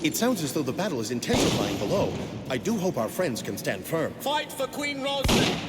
It sounds as though the battle is intensifying below. I do hope our friends can stand firm. Fight for Queen Rosalind!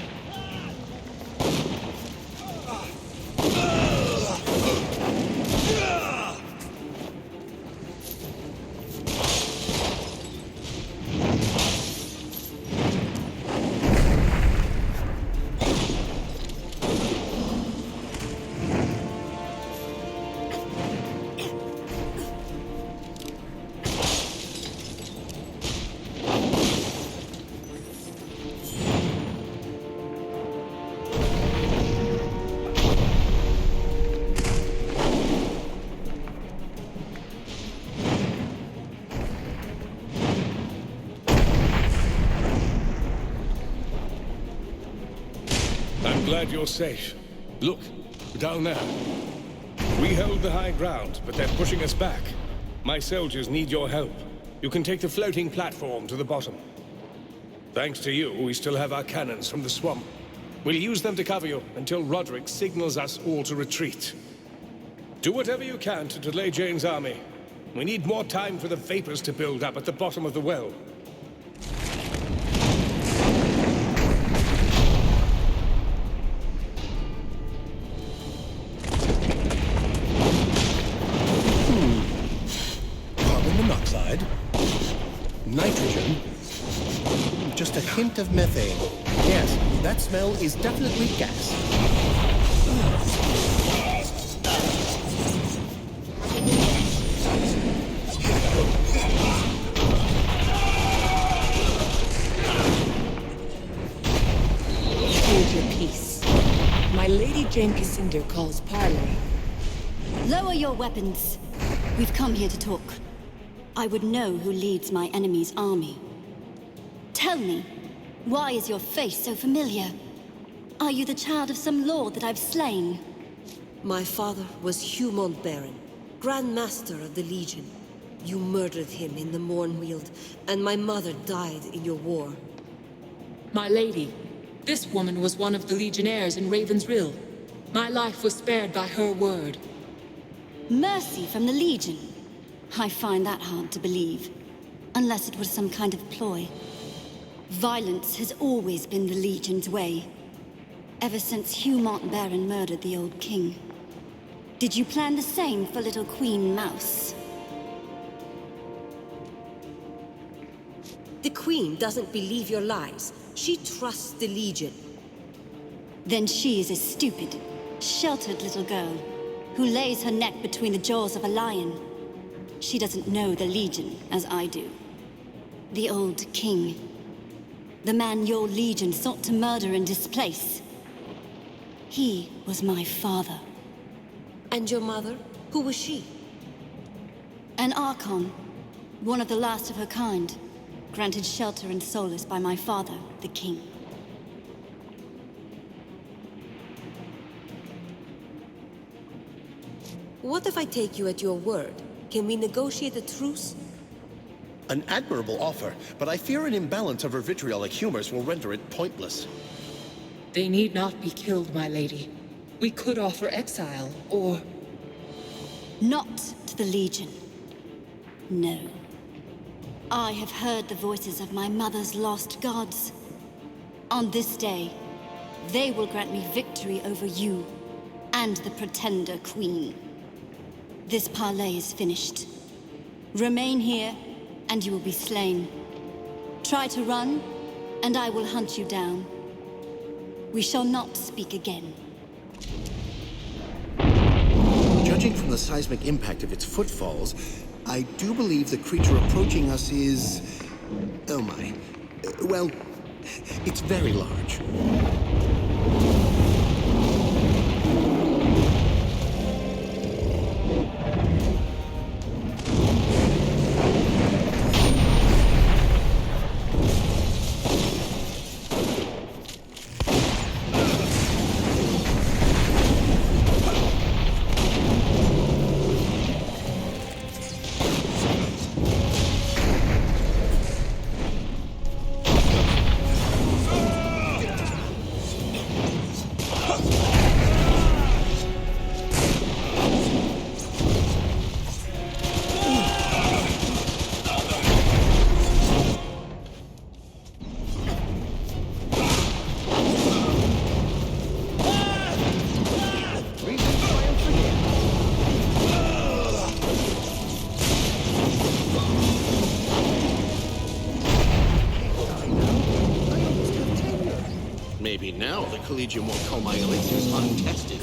I'm glad you're safe. Look, down there. We held the high ground, but they're pushing us back. My soldiers need your help. You can take the floating platform to the bottom. Thanks to you, we still have our cannons from the swamp. We'll use them to cover you until Roderick signals us all to retreat. Do whatever you can to delay Jane's army. We need more time for the vapors to build up at the bottom of the well. Carbon monoxide, nitrogen, just a hint of methane. Yes, that smell is definitely gas. Hold your peace. My Lady Jane Cassinder calls parley. Lower your weapons. We've come here to talk. I would know who leads my enemy's army. Tell me, why is your face so familiar? Are you the child of some lord that I've slain? My father was Hugh Montbaron, Grand Master of the Legion. You murdered him in the Mornweald, and my mother died in your war. My lady, this woman was one of the Legionnaires in Raven's Rill. My life was spared by her word. Mercy from the Legion? I find that hard to believe. Unless it was some kind of ploy. Violence has always been the Legion's way. Ever since Hugh Montbaron murdered the old king. Did you plan the same for little Queen Mouse? The Queen doesn't believe your lies. She trusts the Legion. Then she is a stupid, sheltered little girl who lays her neck between the jaws of a lion. She doesn't know the Legion as I do. The old king. The man your Legion sought to murder and displace. He was my father. And your mother? Who was she? An Archon. One of the last of her kind. Granted shelter and solace by my father, the king. What if I take you at your word? Can we negotiate a truce? An admirable offer, but I fear an imbalance of her vitriolic humors will render it pointless. They need not be killed, my lady. We could offer exile, or... Not to the Legion. No. I have heard the voices of my mother's lost gods. On this day, they will grant me victory over you and the Pretender Queen. This parley is finished. Remain here, and you will be slain. Try to run, and I will hunt you down. We shall not speak again. Judging from the seismic impact of its footfalls, I do believe the creature approaching us is... oh my. Well, it's very large. Maybe now the Collegium won't call my elixirs untested.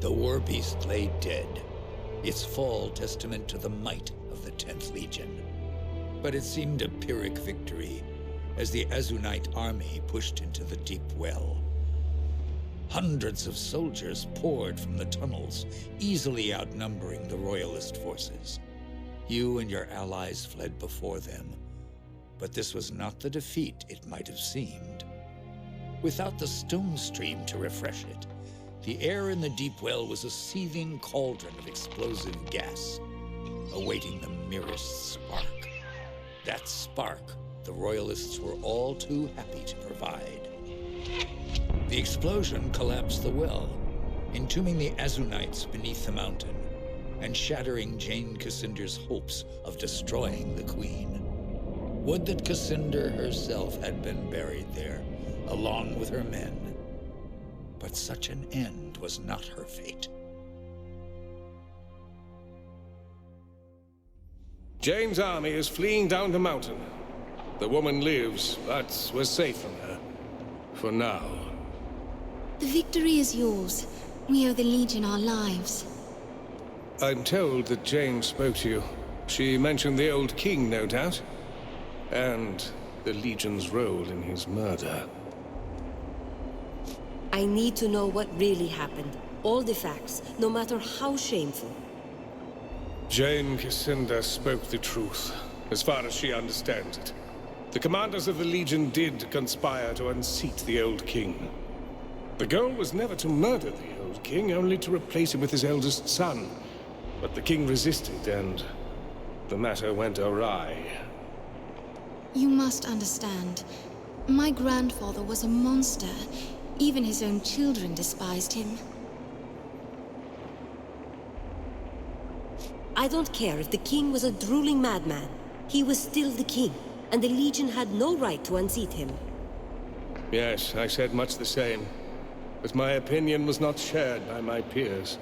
The war beast lay dead, its fall testament to the might of the 10th Legion. But it seemed a Pyrrhic victory as the Azunite army pushed into the deep well. Hundreds of soldiers poured from the tunnels, easily outnumbering the Royalist forces. You and your allies fled before them, but this was not the defeat it might have seemed. Without the stone stream to refresh it, the air in the deep well was a seething cauldron of explosive gas, awaiting the merest spark. That spark the Royalists were all too happy to provide. The explosion collapsed the well, entombing the Azunites beneath the mountain, and shattering Jane Cassinder's hopes of destroying the Queen. Would that Cassinder herself had been buried there, along with her men. But such an end was not her fate. Jane's army is fleeing down the mountain. The woman lives, but we're safe from her. For now. The victory is yours. We owe the Legion our lives. I'm told that Jane spoke to you. She mentioned the old king, no doubt, and the Legion's role in his murder. I need to know what really happened. All the facts, no matter how shameful. Jane Cassinda spoke the truth, as far as she understands it. The commanders of the Legion did conspire to unseat the old king. The goal was never to murder the old king, only to replace him with his eldest son. But the king resisted, and the matter went awry. You must understand. My grandfather was a monster. Even his own children despised him. I don't care if the king was a drooling madman. He was still the king, and the Legion had no right to unseat him. Yes, I said much the same. But my opinion was not shared by my peers.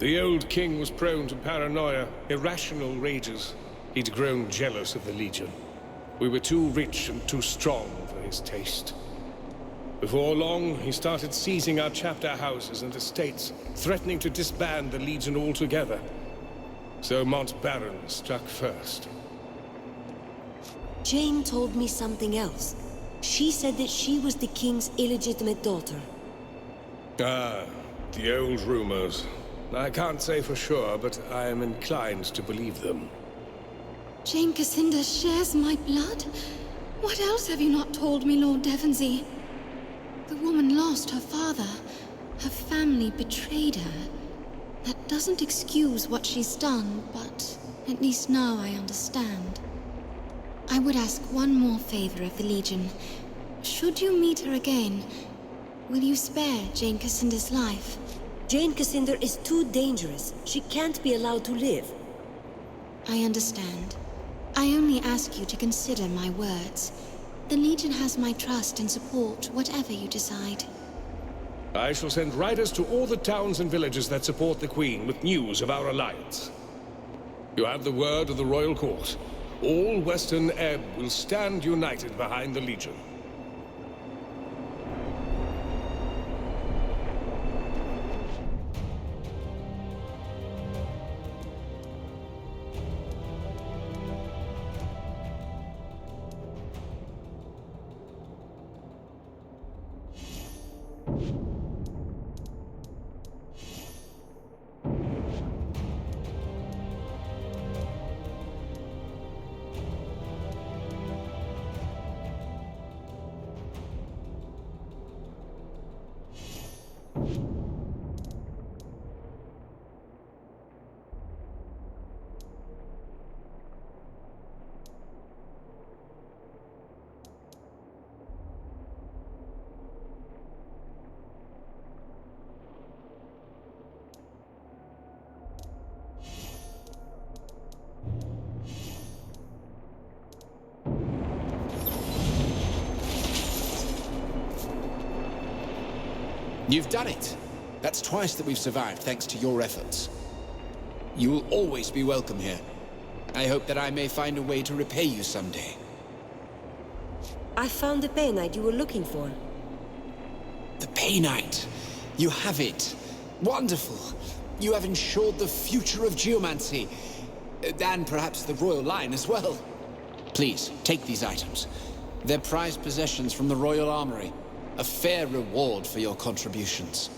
The old king was prone to paranoia, irrational rages. He'd grown jealous of the Legion. We were too rich and too strong for his taste. Before long, he started seizing our chapter houses and estates, threatening to disband the Legion altogether. So Mont Baron struck first. Jane told me something else. She said that she was the king's illegitimate daughter. Ah, the old rumors. I can't say for sure, but I am inclined to believe them. Jane Cassinda shares my blood? What else have you not told me, Lord Devonsey? The woman lost her father. Her family betrayed her. That doesn't excuse what she's done, but at least now I understand. I would ask one more favor of the Legion. Should you meet her again, will you spare Jane Cassinda's life? Jane Cassinda is too dangerous. She can't be allowed to live. I understand. I only ask you to consider my words. The Legion has my trust and support, whatever you decide. I shall send riders to all the towns and villages that support the Queen with news of our alliance. You have the word of the Royal Court. All Western Ebb will stand united behind the Legion. You've done it. That's twice that we've survived thanks to your efforts. You will always be welcome here. I hope that I may find a way to repay you someday. I found the Pay Knight you were looking for. The Pay Knight. You have it. Wonderful. You have ensured the future of geomancy. And perhaps the royal line as well. Please, take these items. They're prized possessions from the Royal Armory. A fair reward for your contributions.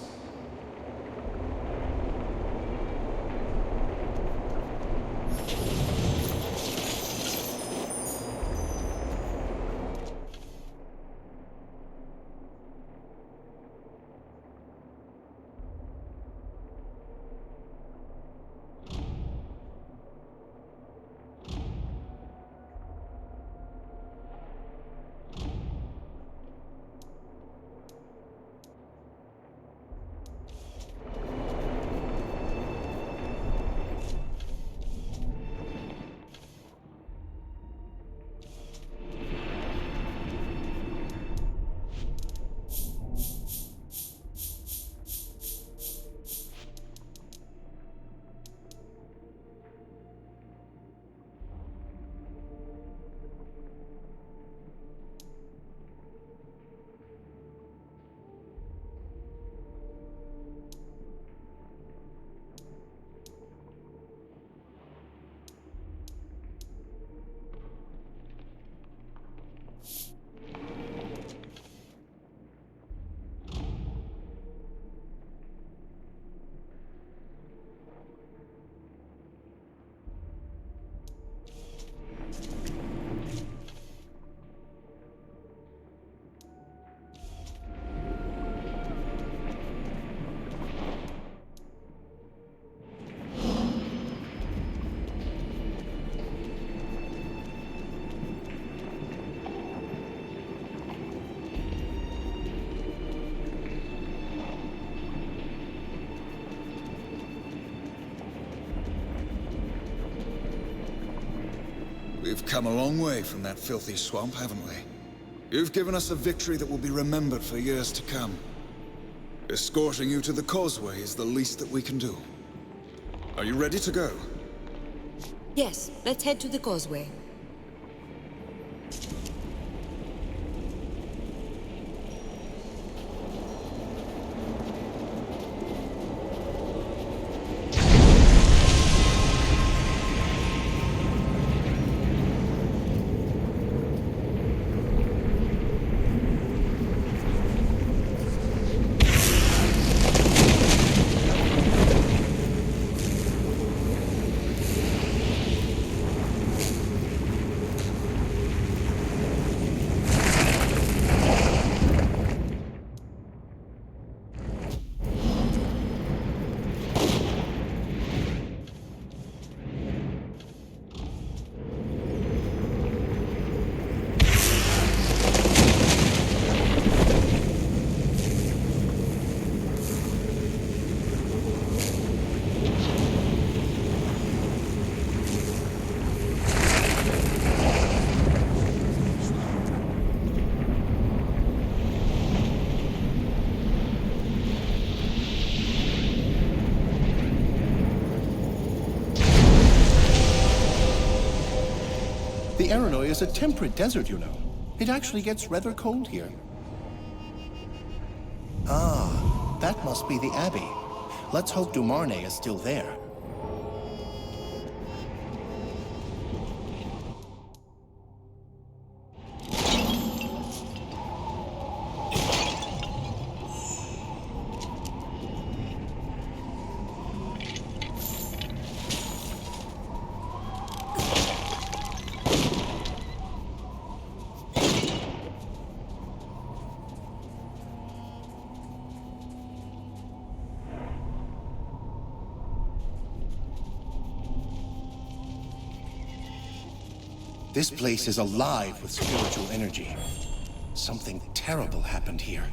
We've come a long way from that filthy swamp, haven't we? You've given us a victory that will be remembered for years to come. Escorting you to the causeway is the least that we can do. Are you ready to go? Yes, let's head to the causeway. The Aranoi is a temperate desert, you know. It actually gets rather cold here. Ah, that must be the Abbey. Let's hope Dumarne is still there. This place is alive with spiritual energy. Something terrible happened here.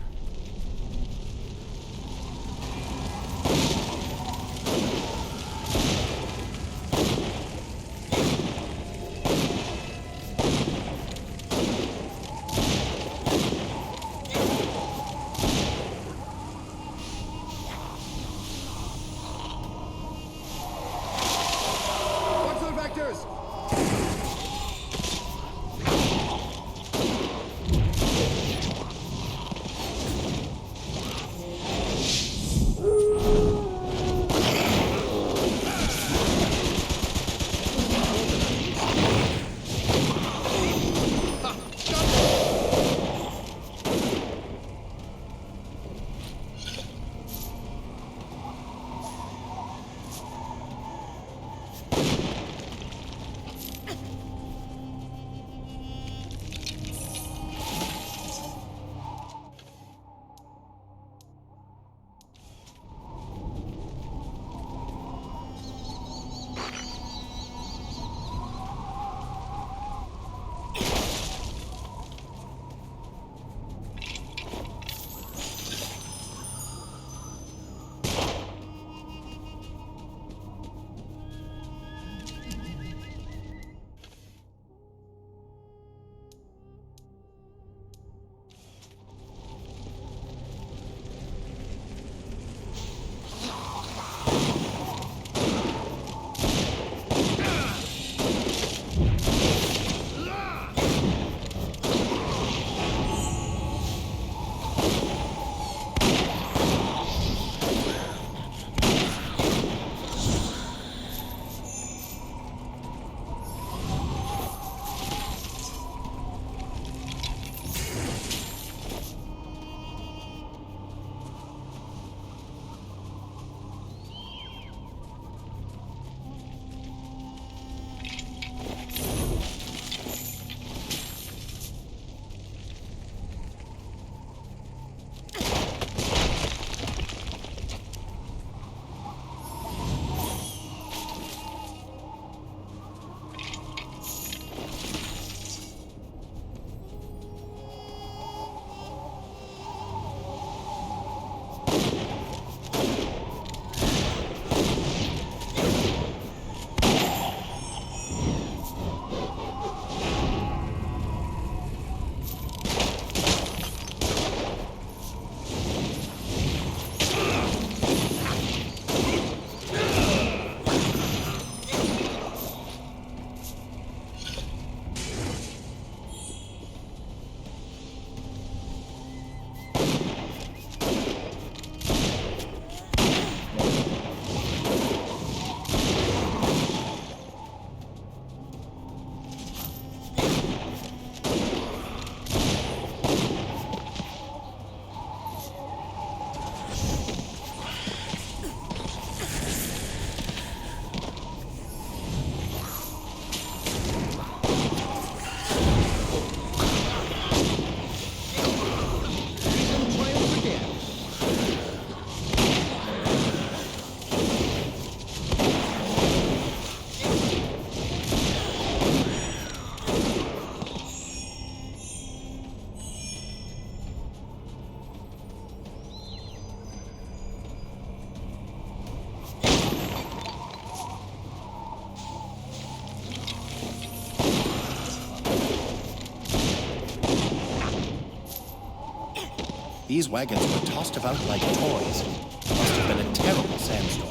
These wagons were tossed about like toys. Must have been a terrible sandstorm.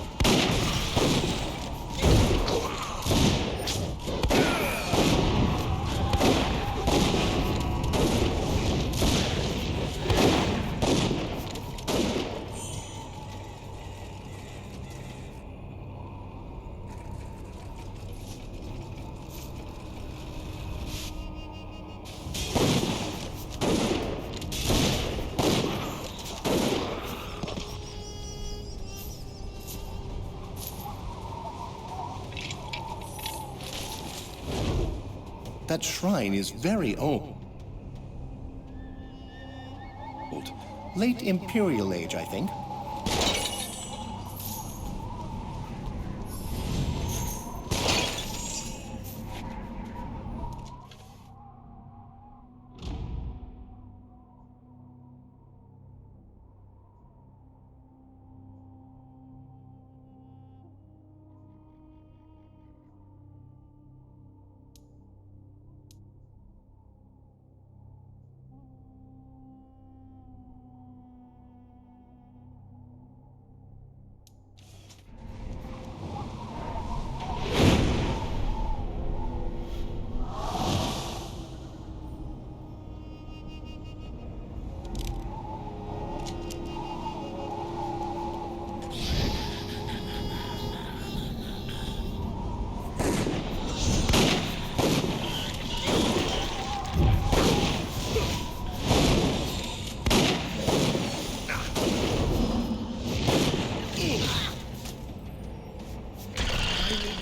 That shrine is very old. Late Imperial Age, I think.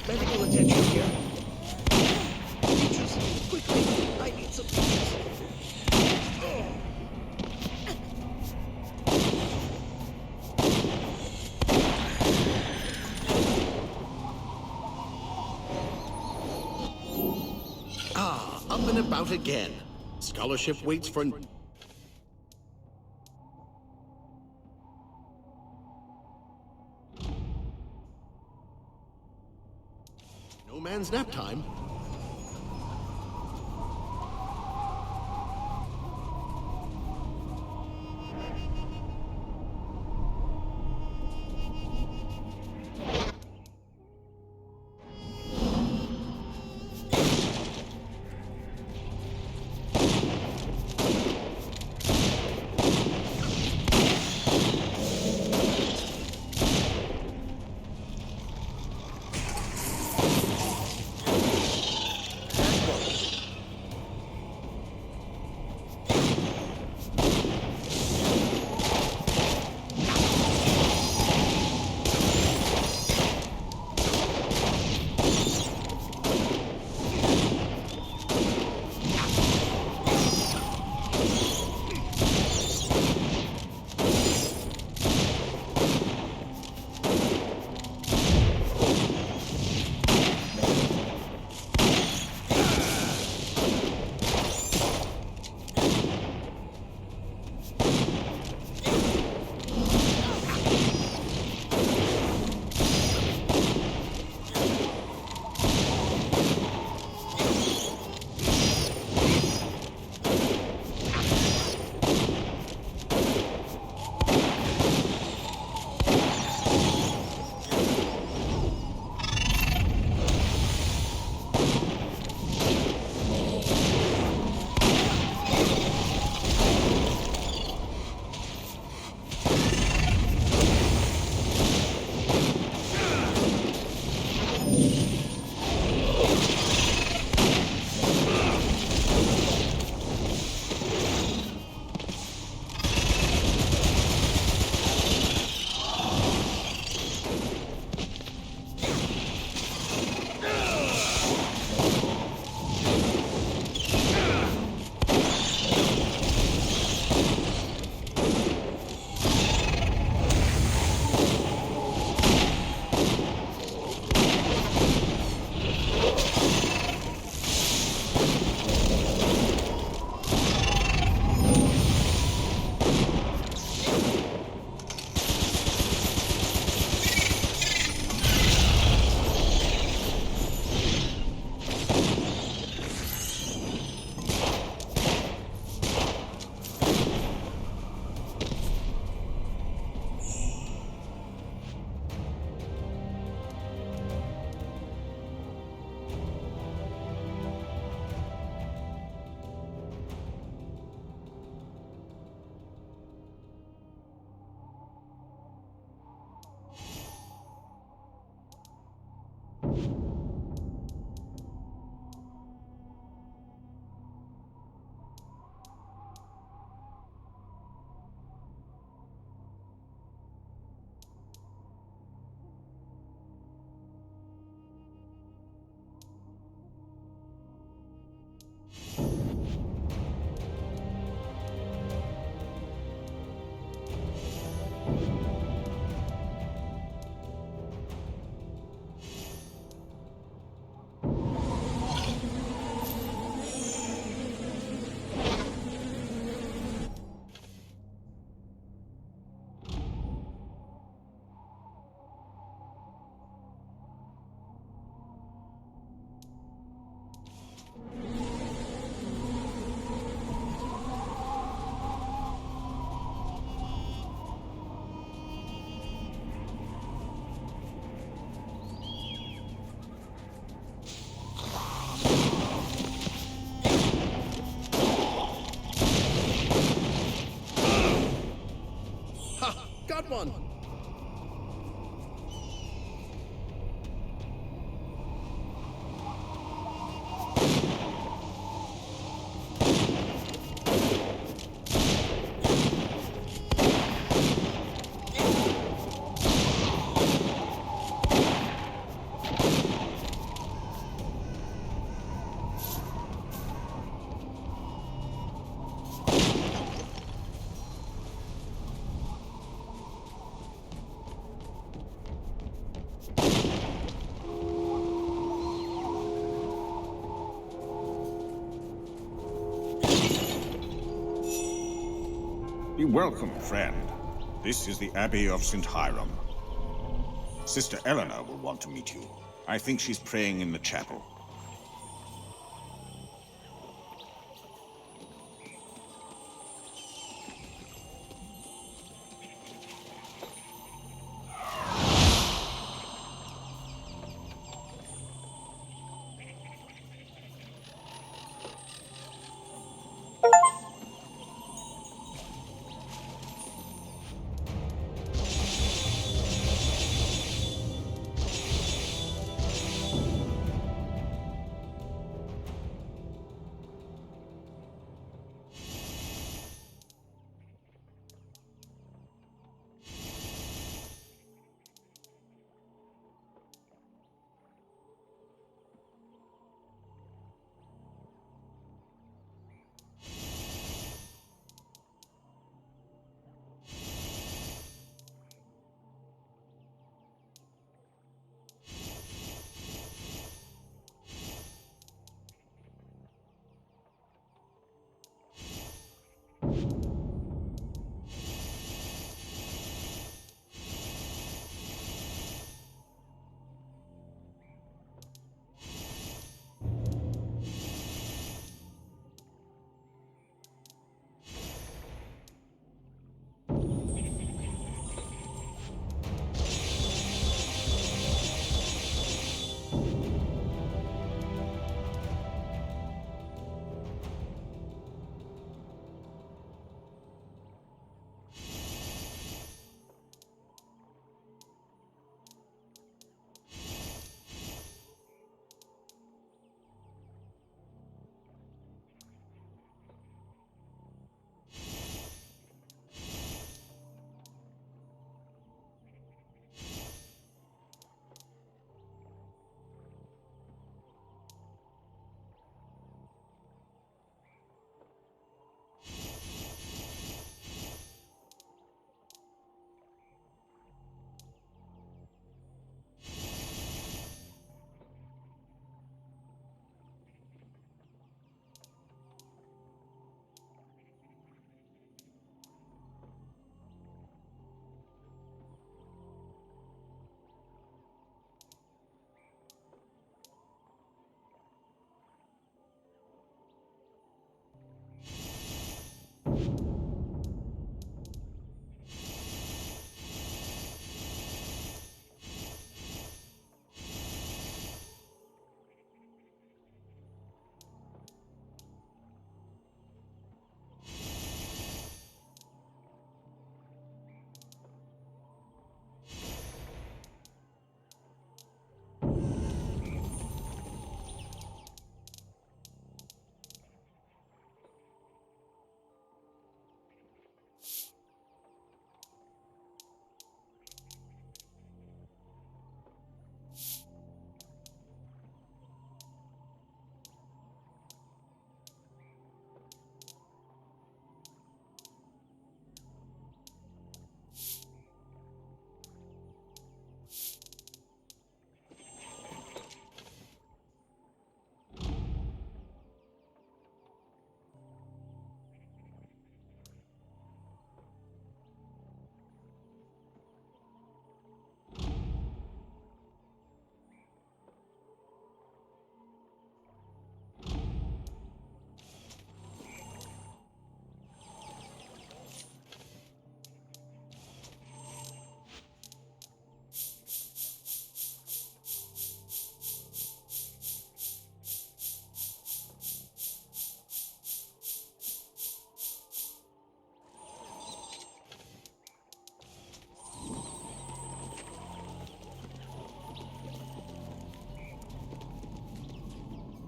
Medical attention here. Teachers, quickly, I need some teachers. Up and about again. Scholarship waits for... No man's nap time. one. Be welcome, friend. This is the Abbey of St. Hiram. Sister Eleanor will want to meet you. I think she's praying in the chapel.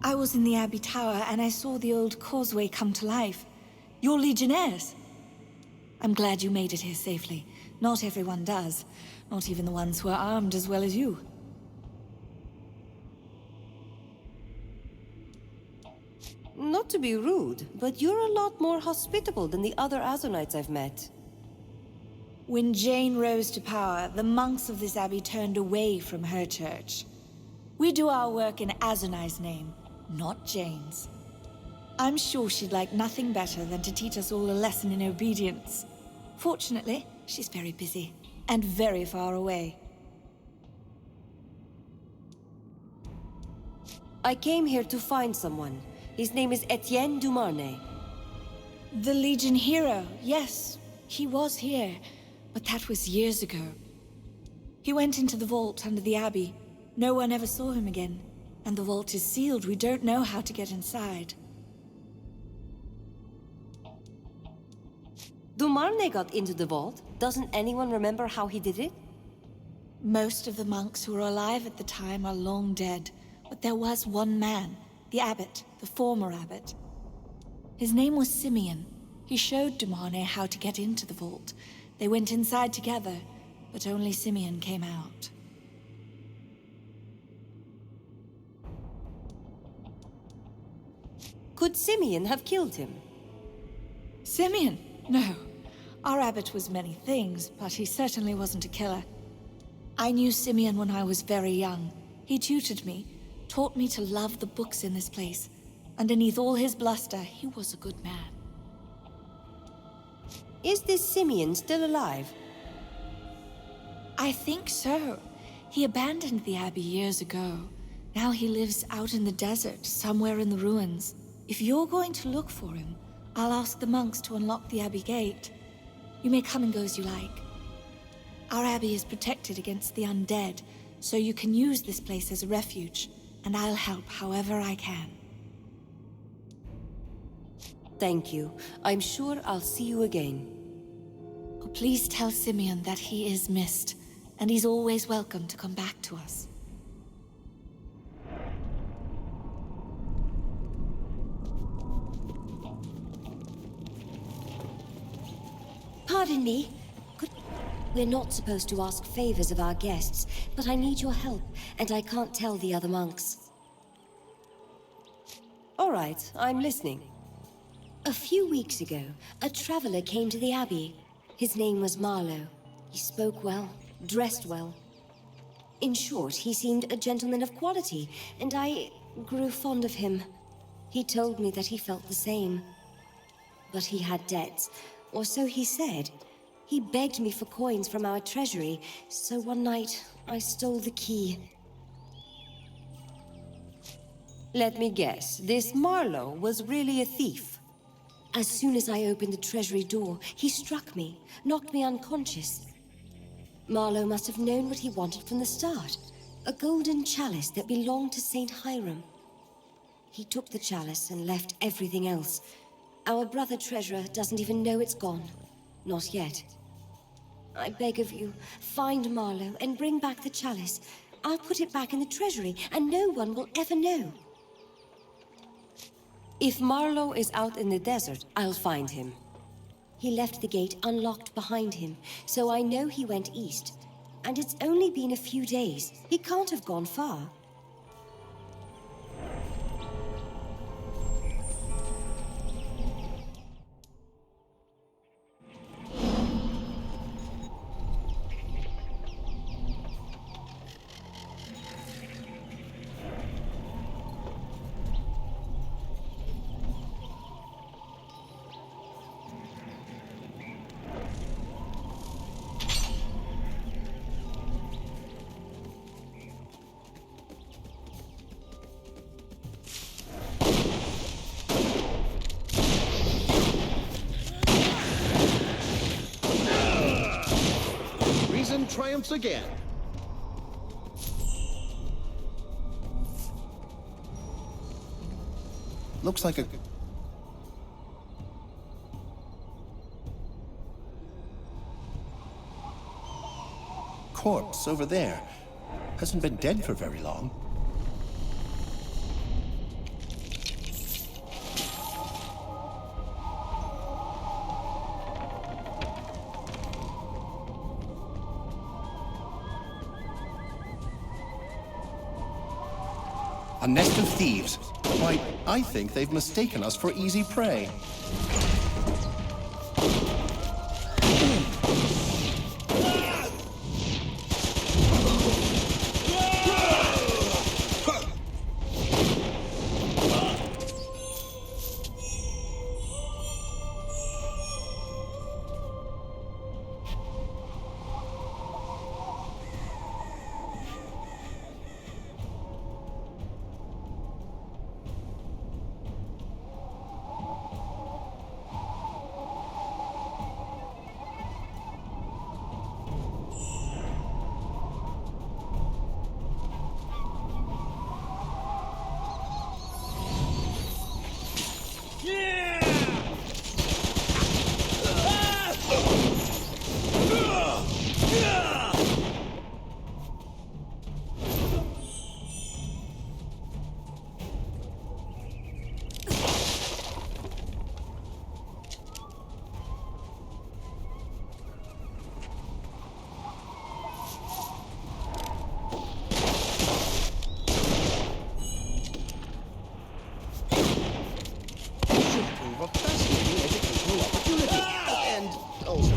I was in the Abbey Tower and I saw the old causeway come to life. You're Legionnaires. I'm glad you made it here safely. Not everyone does. Not even the ones who are armed as well as you. Not to be rude, but you're a lot more hospitable than the other Azonites I've met. When Jane rose to power, the monks of this abbey turned away from her church. We do our work in Azonai's name, not Jane's. I'm sure she'd like nothing better than to teach us all a lesson in obedience. Fortunately, she's very busy, and very far away. I came here to find someone. His name is Etienne Dumarnay. The Legion hero, yes. He was here, but that was years ago. He went into the vault under the abbey. No one ever saw him again. And the vault is sealed. We don't know how to get inside. Dumarnay got into the vault. Doesn't anyone remember how he did it? Most of the monks who were alive at the time are long dead. But there was one man, the abbot, the former abbot. His name was Simeon. He showed Dumarnay how to get into the vault. They went inside together, but only Simeon came out. Could Simeon have killed him? Simeon? No. Our abbot was many things, but he certainly wasn't a killer. I knew Simeon when I was very young. He tutored me, taught me to love the books in this place. Underneath all his bluster, he was a good man. Is this Simeon still alive? I think so. He abandoned the abbey years ago. Now he lives out in the desert, somewhere in the ruins. If you're going to look for him, I'll ask the monks to unlock the abbey gate. You may come and go as you like. Our abbey is protected against the undead, so you can use this place as a refuge, and I'll help however I can. Thank you. I'm sure I'll see you again. Oh, please tell Simeon that he is missed, and he's always welcome to come back to us. Pardon me. We're not supposed to ask favors of our guests, but I need your help, and I can't tell the other monks. All right, I'm listening. A few weeks ago, a traveler came to the abbey. His name was Marlowe. He spoke well, dressed well. In short, he seemed a gentleman of quality, and I grew fond of him. He told me that he felt the same. But he had debts, or so he said. He begged me for coins from our treasury, so one night I stole the key. Let me guess, this Marlowe was really a thief. As soon as I opened the treasury door, he struck me, knocked me unconscious. Marlowe must have known what he wanted from the start, a golden chalice that belonged to Saint Hiram. He took the chalice and left everything else. Our brother treasurer doesn't even know it's gone. Not yet. I beg of you, find Marlowe and bring back the chalice. I'll put it back in the treasury, and no one will ever know. If Marlowe is out in the desert, I'll find him. He left the gate unlocked behind him, so I know he went east. And it's only been a few days. He can't have gone far. Triumphs again. Looks like a corpse over there. Hasn't been dead for very long. A nest of thieves. Why, I think they've mistaken us for easy prey. A fascinating educational opportunity. And also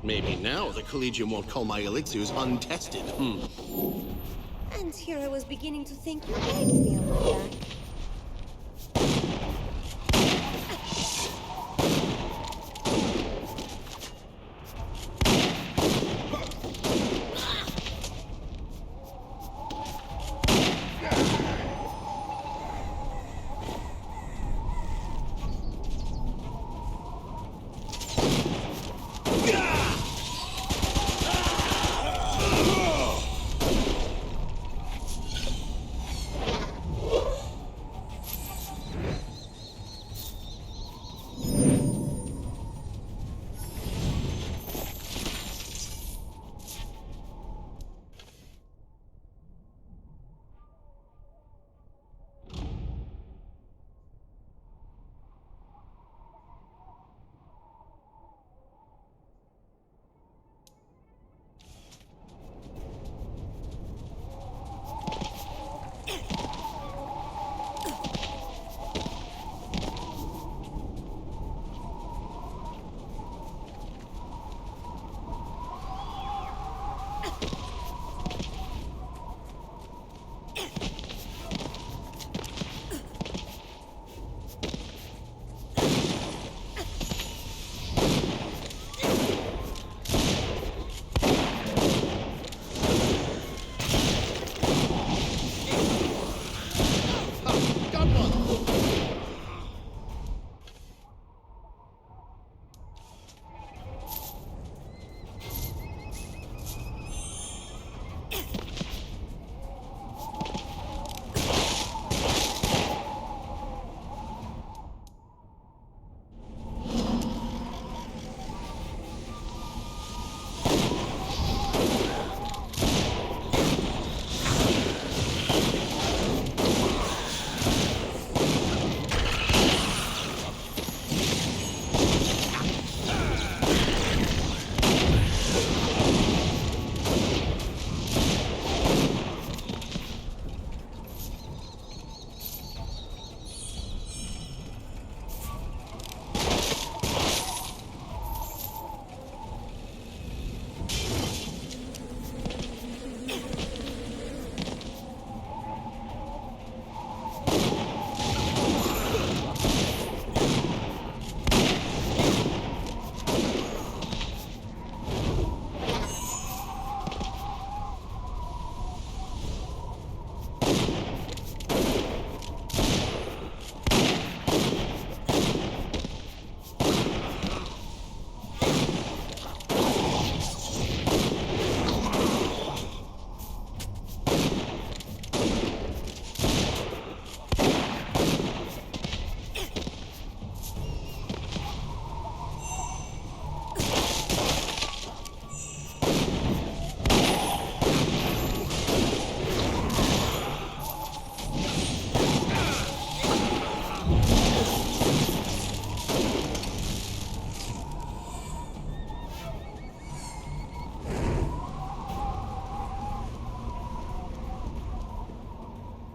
maybe now the Collegium won't call my elixirs untested. And here I was beginning to think you liked me on my back.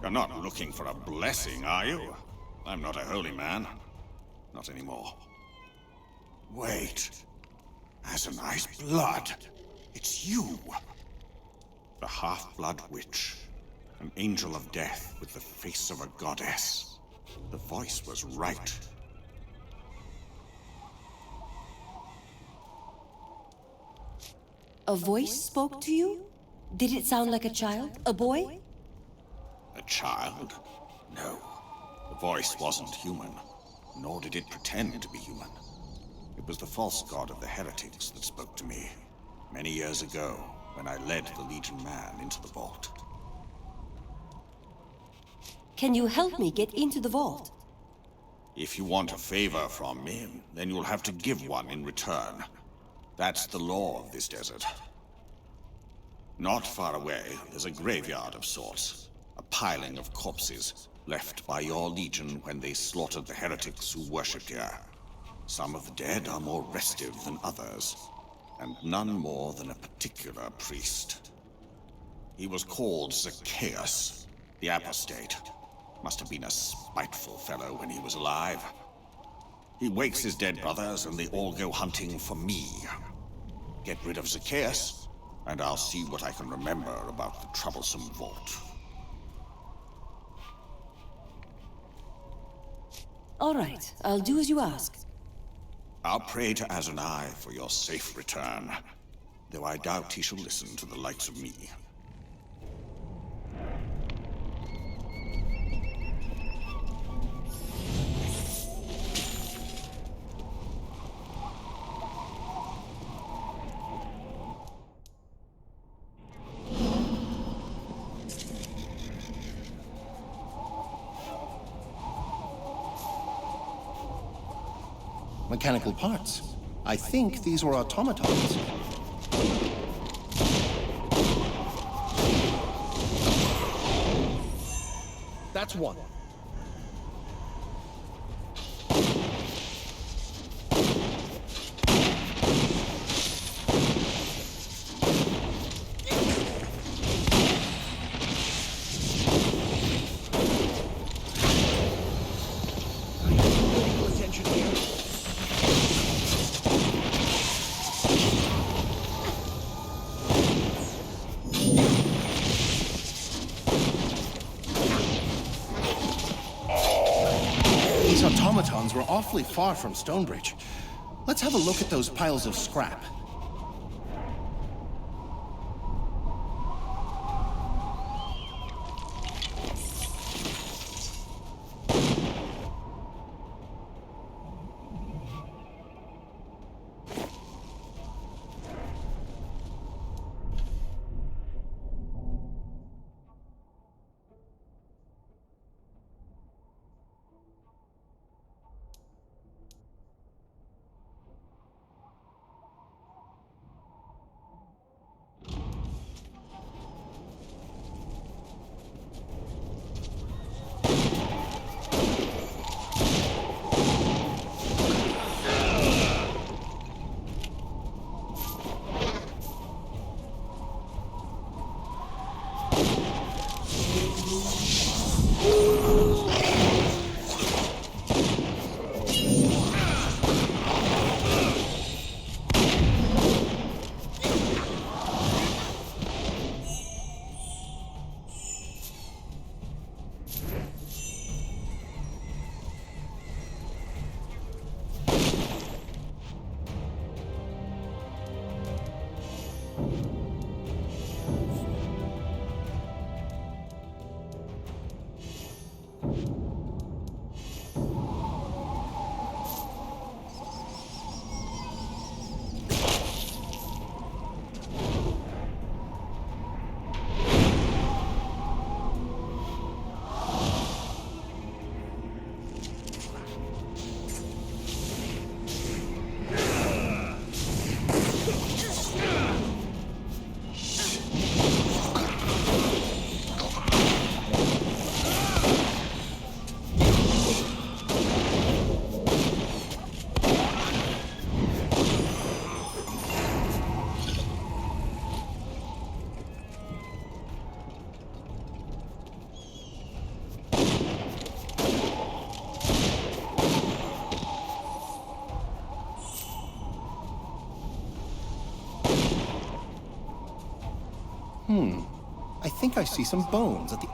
You're not looking for a blessing, are you? I'm not a holy man. Not anymore. Wait. Azunai's blood. It's you. The half-blood witch. An angel of death with the face of a goddess. The voice was right. A voice spoke to you? Did it sound like a child? A boy? A child? No. The voice wasn't human, nor did it pretend to be human. It was the false god of the heretics that spoke to me, many years ago, when I led the Legion man into the vault. Can you help me get into the vault? If you want a favor from me, then you'll have to give one in return. That's the law of this desert. Not far away, there's a graveyard of sorts. A piling of corpses, left by your Legion when they slaughtered the heretics who worshipped here. Some of the dead are more restive than others, and none more than a particular priest. He was called Zacchaeus, the apostate. Must have been a spiteful fellow when he was alive. He wakes his dead brothers and they all go hunting for me. Get rid of Zacchaeus, and I'll see what I can remember about the troublesome vault. All right, I'll do as you ask. I'll pray to Azunai for your safe return, though I doubt he shall listen to the likes of me. Mechanical parts. I think these were automatons. That's one. Automatons were awfully far from Stonebridge. Let's have a look at those piles of scrap. I think I see some bones at the...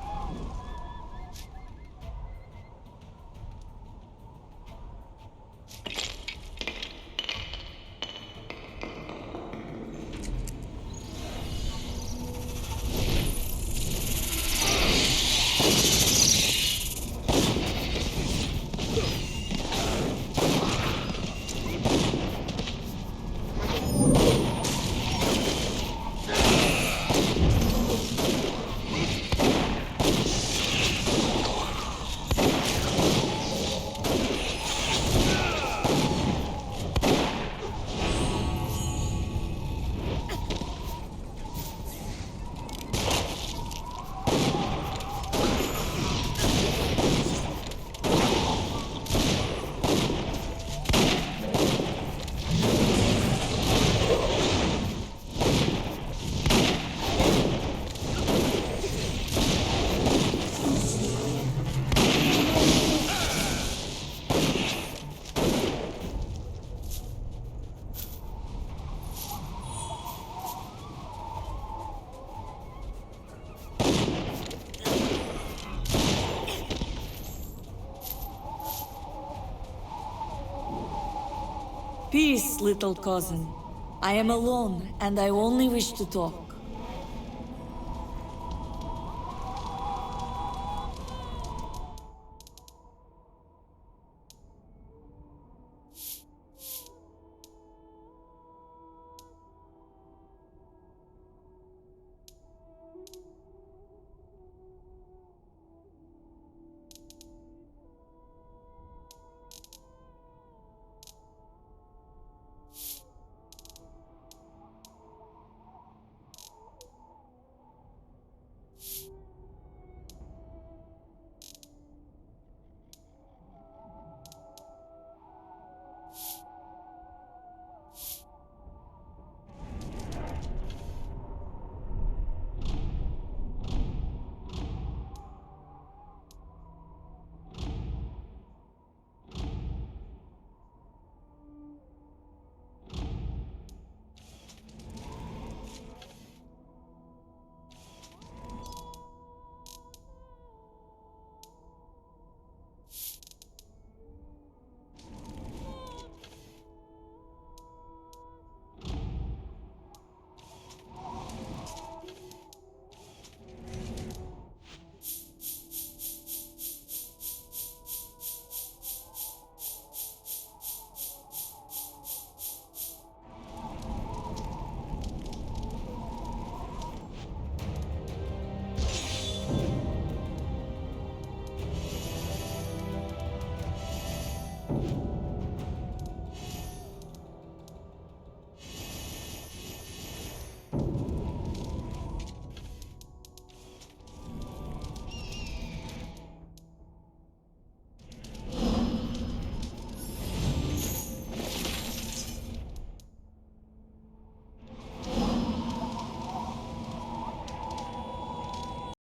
Peace, little cousin. I am alone, and I only wish to talk.